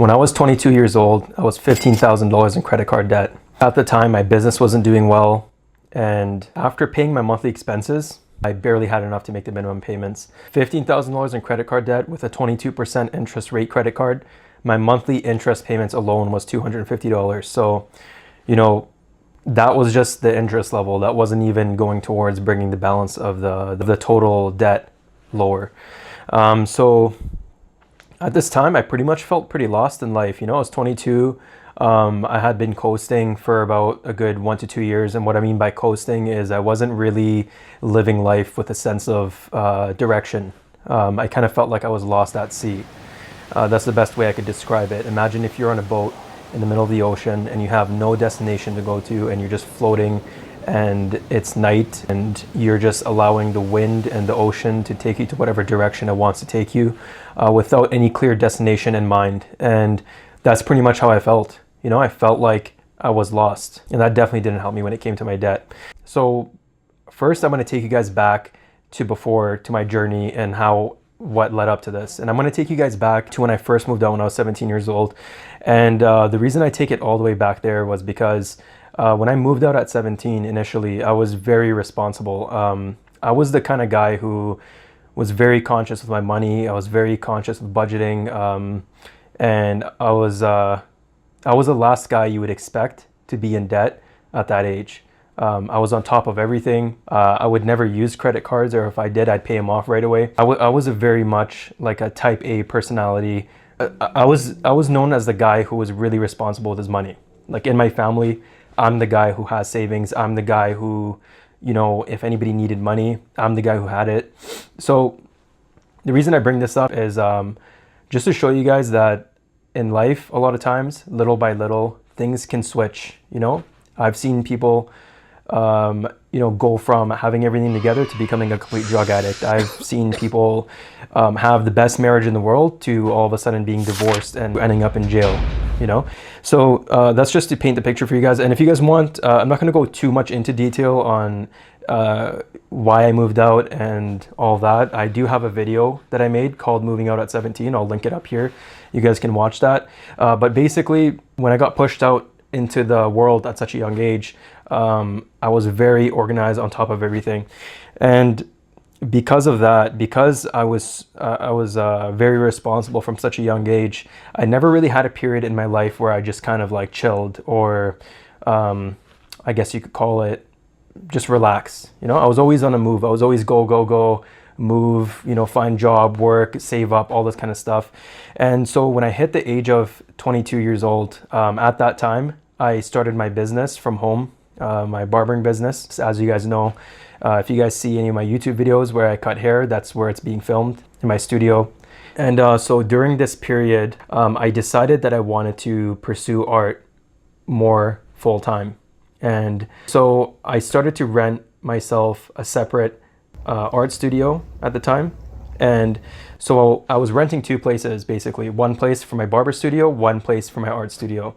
When I was 22 years old, I was $15,000 in credit card debt. At the time, my business wasn't doing well, and after paying my monthly expenses, I barely had enough to make the minimum payments. $15,000 in credit card debt with a 22% interest rate credit card, my monthly interest payments alone was $250. So, that was just the interest level. That wasn't even going towards bringing the balance of the total debt lower. So at this time, I pretty much felt pretty lost in life. I was 22. I had been coasting for about a good 1 to 2 years. And what I mean by coasting is I wasn't really living life with a sense of direction. I kind of felt like I was lost at sea. That's the best way I could describe it. Imagine if you're on a boat in the middle of the ocean and you have no destination to go to and you're just floating and it's night and you're just allowing the wind and the ocean to take you to whatever direction it wants to take you without any clear destination in mind. And that's pretty much how I felt. I felt like I was lost, and that definitely didn't help me when it came to my debt. So first, I'm going to take you guys back to my journey and what led up to this. And I'm going to take you guys back to when I first moved out when I was 17 years old. And the reason I take it all the way back there was because when I moved out at 17 initially, I was very responsible. I was the kind of guy who was very conscious of my money. I was very conscious of budgeting. And I was the last guy you would expect to be in debt at that age. I was on top of everything. I would never use credit cards, or if I did, I'd pay them off right away. I was a very much like a type A personality. I was known as the guy who was really responsible with his money. Like in my family, I'm the guy who has savings. I'm the guy who, if anybody needed money, I'm the guy who had it. So the reason I bring this up is just to show you guys that in life, a lot of times, little by little, things can switch. I've seen people go from having everything together to becoming a complete drug addict. I've seen people have the best marriage in the world to all of a sudden being divorced and ending up in jail, So that's just to paint the picture for you guys. And if you guys want, I'm not going to go too much into detail on why I moved out and all that. I do have a video that I made called Moving Out at 17. I'll link it up here. You guys can watch that. But basically, when I got pushed out into the world at such a young age, I was very organized, on top of everything. And because of that, because I was very responsible from such a young age, I never really had a period in my life where I just kind of like chilled, or I guess you could call it just relax. I was always on a move. I was always go, move, find job, work, save up, all this kind of stuff. And so when I hit the age of 22 years old, at that time, I started my business from home, my barbering business. As you guys know, if you guys see any of my YouTube videos where I cut hair, that's where it's being filmed, in my studio. And so during this period, I decided that I wanted to pursue art more full time. And so I started to rent myself a separate art studio at the time. And so I was renting two places, basically. One place for my barber studio, one place for my art studio.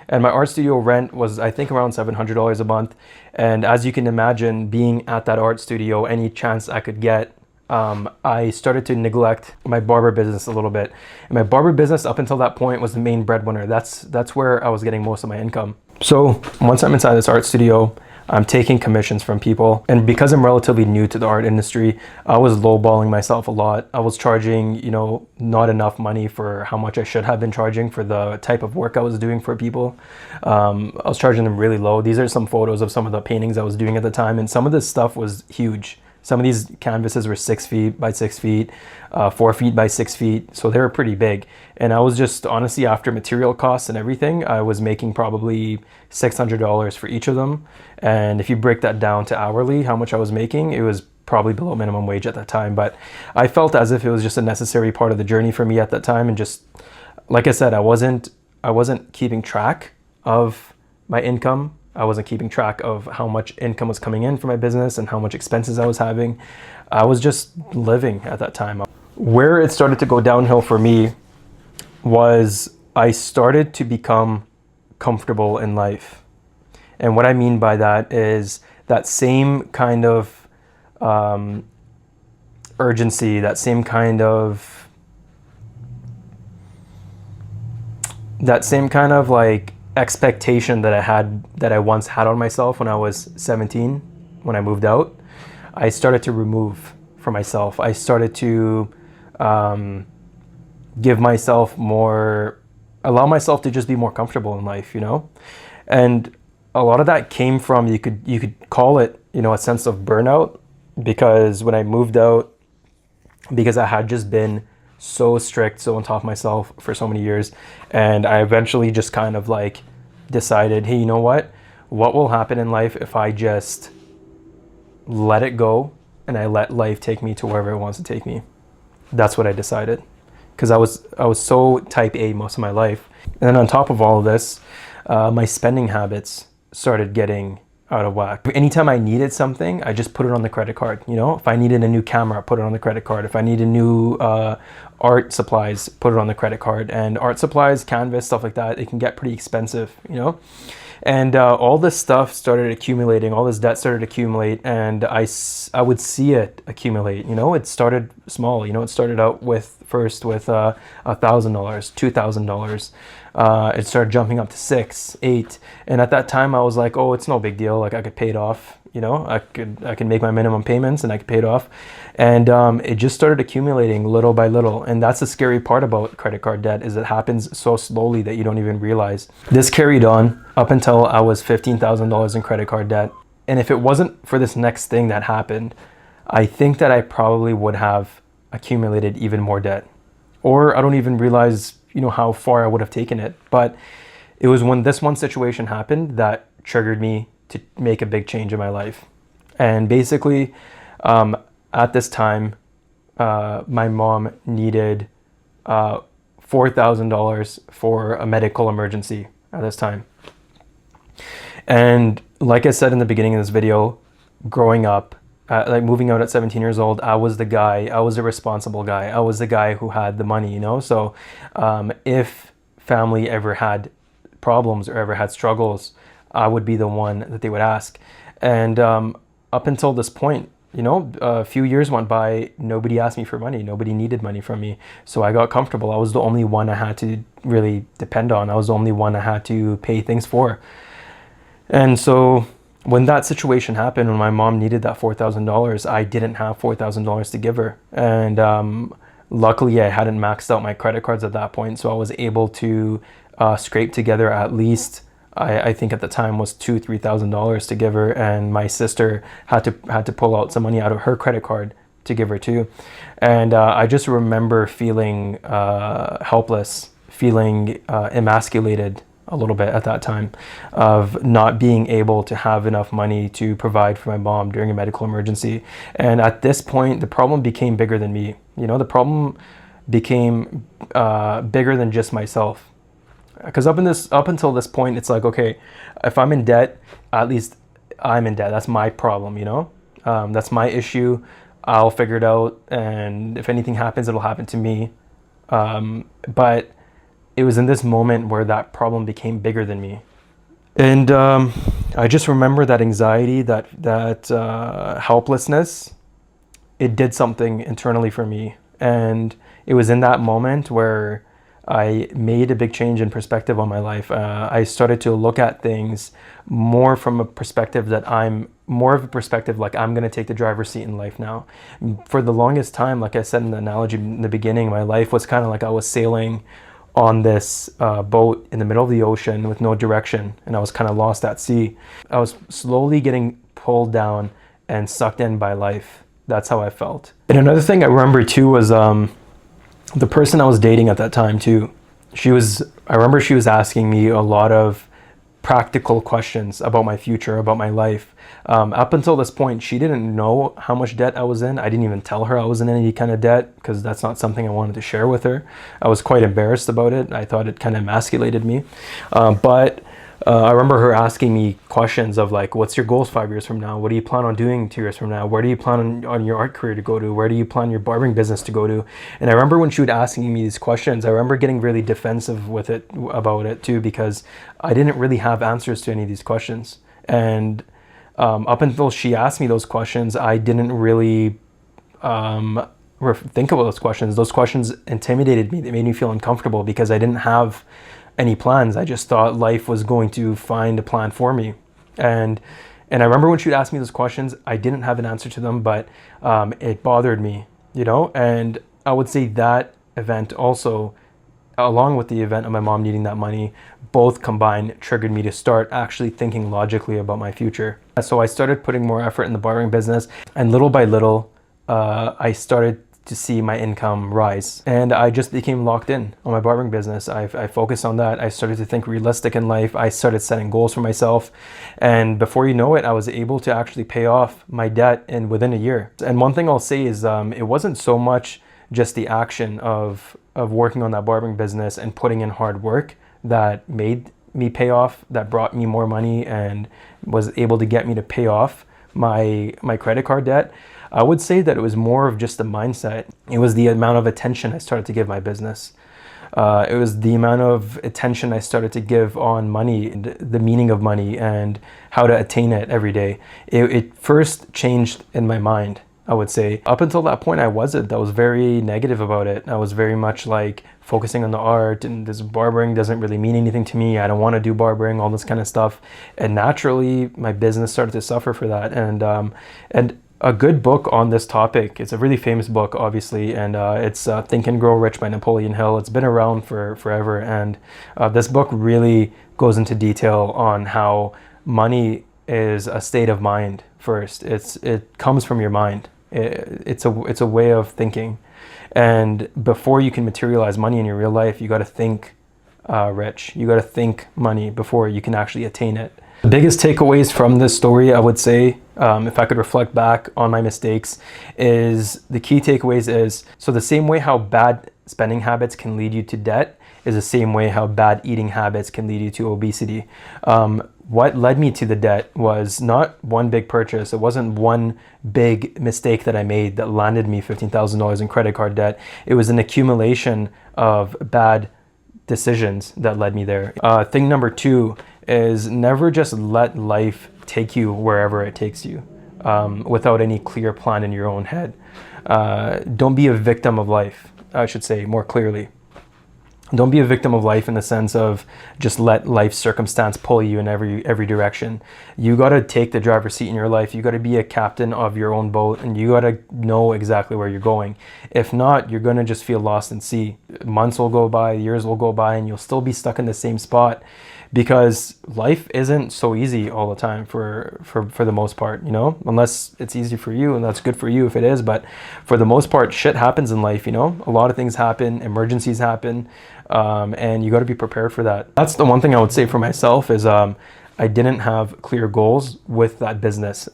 And my art studio rent was, I think, around $700 a month. And as you can imagine, being at that art studio, any chance I could get, I started to neglect my barber business a little bit. And my barber business up until that point was the main breadwinner. That's where I was getting most of my income. So once I'm inside this art studio, I'm taking commissions from people. And because I'm relatively new to the art industry, I was lowballing myself a lot. I was charging, not enough money for how much I should have been charging for the type of work I was doing for people. I was charging them really low. These are some photos of some of the paintings I was doing at the time. And some of this stuff was huge. Some of these canvases were 6 feet by 6 feet, 4 feet by 6 feet. So they were pretty big. And I was just, honestly, after material costs and everything, I was making probably $600 for each of them. And if you break that down to hourly, how much I was making, it was probably below minimum wage at that time. But I felt as if it was just a necessary part of the journey for me at that time. And just, like I said, I wasn't keeping track of my income. I wasn't keeping track of how much income was coming in for my business and how much expenses I was having. I was just living at that time. Where it started to go downhill for me was I started to become comfortable in life. And what I mean by that is that same kind of urgency, that same kind of that same kind of like expectation that I once had on myself when I was 17, when I moved out, I started to remove for myself. I started to give myself more, allow myself to just be more comfortable in life, you know? And a lot of that came from, you could call it, you know, a sense of burnout, because when I moved out, because I had just been so strict, so on top of myself for so many years, and I eventually just kind of like decided, hey, you know what will happen in life if I just let it go and I let life take me to wherever it wants to take me. That's what I decided, because I was so type A most of my life. And then on top of all of this, my spending habits started getting out of whack. Anytime I needed something, I just put it on the credit card. You know, if I needed a new camera, put it on the credit card. If I needed new art supplies, put it on the credit card. And art supplies, canvas, stuff like that, it can get pretty expensive, you know? And all this stuff started accumulating, all this debt started to accumulate, and I would see it accumulate. You know, it started small. You know, it started out first with $1,000, $2,000. It started jumping up to 6, 8, and at that time I was like, oh, it's no big deal. Like, I could pay it off. You know, I could make my minimum payments and I could pay it off. And it just started accumulating little by little. And that's the scary part about credit card debt, is it happens so slowly that you don't even realize. This carried on up until I was $15,000 in credit card debt. And if it wasn't for this next thing that happened, I think that I probably would have accumulated even more debt. Or I don't even realize, you know, how far I would have taken it. But it was when this one situation happened that triggered me to make a big change in my life. And basically, at this time, my mom needed $4,000 for a medical emergency at this time. And like I said in the beginning of this video, growing up, like moving out at 17 years old, I was the guy, I was a responsible guy. I was the guy who had the money, you know? So if family ever had problems or ever had struggles, I would be the one that they would ask. And up until this point, you know, a few years went by, nobody asked me for money. Nobody needed money from me. So I got comfortable. I was the only one I had to really depend on. I was the only one I had to pay things for. And so when that situation happened, when my mom needed that $4,000, I didn't have $4,000 to give her. And luckily, I hadn't maxed out my credit cards at that point. So I was able to scrape together at least, I think at the time was $2,000-$3,000 to give her, and my sister had to pull out some money out of her credit card to give her too. And I just remember feeling helpless, feeling emasculated a little bit at that time, of not being able to have enough money to provide for my mom during a medical emergency. And at this point, the problem became bigger than me. You know, the problem became bigger than just myself. Because up until this point, it's like, okay, if I'm in debt, at least I'm in debt. That's my problem, you know? That's my issue. I'll figure it out. And if anything happens, it'll happen to me. But it was in this moment where that problem became bigger than me. And I just remember that anxiety, that helplessness, it did something internally for me. And it was in that moment where I made a big change in perspective on my life. I started to look at things more from a perspective that I'm more of a perspective like I'm going to take the driver's seat in life now. For the longest time, like I said in the analogy in the beginning, my life was kind of like I was sailing on this boat in the middle of the ocean with no direction, and I was kind of lost at sea. I was slowly getting pulled down and sucked in by life. That's how I felt. And another thing I remember too was the person I was dating at that time too. I remember she was asking me a lot of practical questions about my future, about my life. Up until this point, she didn't know how much debt I was in. I didn't even tell her I was in any kind of debt, because that's not something I wanted to share with her. I was quite embarrassed about it. I thought it kind of emasculated me. But I remember her asking me questions of like, what's your goals 5 years from now? What do you plan on doing 2 years from now? Where do you plan on your art career to go to? Where do you plan your barbering business to go to? And I remember when she was asking me these questions, I remember getting really defensive about it too, because I didn't really have answers to any of these questions. And up until she asked me those questions, I didn't really think about those questions. Those questions intimidated me. They made me feel uncomfortable because I didn't have any plans. I just thought life was going to find a plan for me. And I remember when she'd ask me those questions, I didn't have an answer to them, but it bothered me, you know? And I would say that event also, along with the event of my mom needing that money, both combined triggered me to start actually thinking logically about my future. So I started putting more effort in the barbering business, and little by little, I started to see my income rise, and I just became locked in on my barbering business. I focused on that. I started to think realistic in life. I started setting goals for myself, and before you know it, I was able to actually pay off my debt within a year. And one thing I'll say is it wasn't so much just the action of working on that barbering business and putting in hard work that made me pay off, that brought me more money and was able to get me to pay off my credit card debt. I would say that it was more of just the mindset. It was the amount of attention I started to give my business. It was the amount of attention I started to give on money, the meaning of money, and how to attain it every day. It first changed in my mind, I would say. Up until that point, I was very negative about it. I was very much like focusing on the art, and this barbering doesn't really mean anything to me. I don't want to do barbering, all this kind of stuff. And naturally, my business started to suffer for that. And a good book on this topic, it's a really famous book, obviously, and it's Think and Grow Rich by Napoleon Hill. It's been around for forever, and this book really goes into detail on how money is a state of mind first. It comes from your mind. It's a way of thinking, and before you can materialize money in your real life, you got to think rich. You got to think money before you can actually attain it. The biggest takeaways from this story, I would say, if I could reflect back on my mistakes, is the key takeaways is, so the same way how bad spending habits can lead you to debt is the same way how bad eating habits can lead you to obesity. What led me to the debt was not one big purchase. It wasn't one big mistake that I made that landed me $15,000 in credit card debt. It was an accumulation of bad decisions that led me there. Thing number two is never just let life take you wherever it takes you without any clear plan in your own head. Don't be a victim of life, I should say more clearly. Don't be a victim of life in the sense of just let life's circumstance pull you in every direction. You got to take the driver's seat in your life. You got to be a captain of your own boat, and you got to know exactly where you're going. If not, you're going to just feel lost in sea. Months will go by, years will go by, and you'll still be stuck in the same spot, because life isn't so easy all the time for the most part, you know, unless it's easy for you, and that's good for you if it is. But for the most part, shit happens in life, you know, a lot of things happen, emergencies happen, and you got to be prepared for that. That's the one thing I would say for myself is I didn't have clear goals with that business.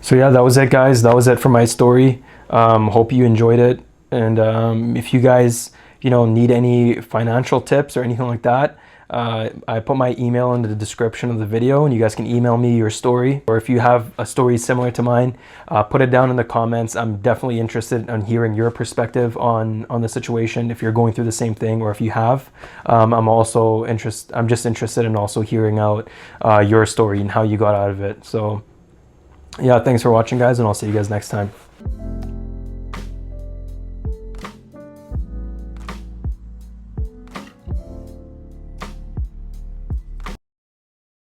So yeah, that was it, guys. That was it for my story. Hope you enjoyed it. And if you guys, you know, need any financial tips or anything like that, I put my email in the description of the video, and you guys can email me your story. Or if you have a story similar to mine, put it down in the comments. I'm definitely interested in hearing your perspective on the situation, if you're going through the same thing, or if you have. I'm just interested in also hearing out your story and how you got out of it. So yeah, thanks for watching, guys, and I'll see you guys next time.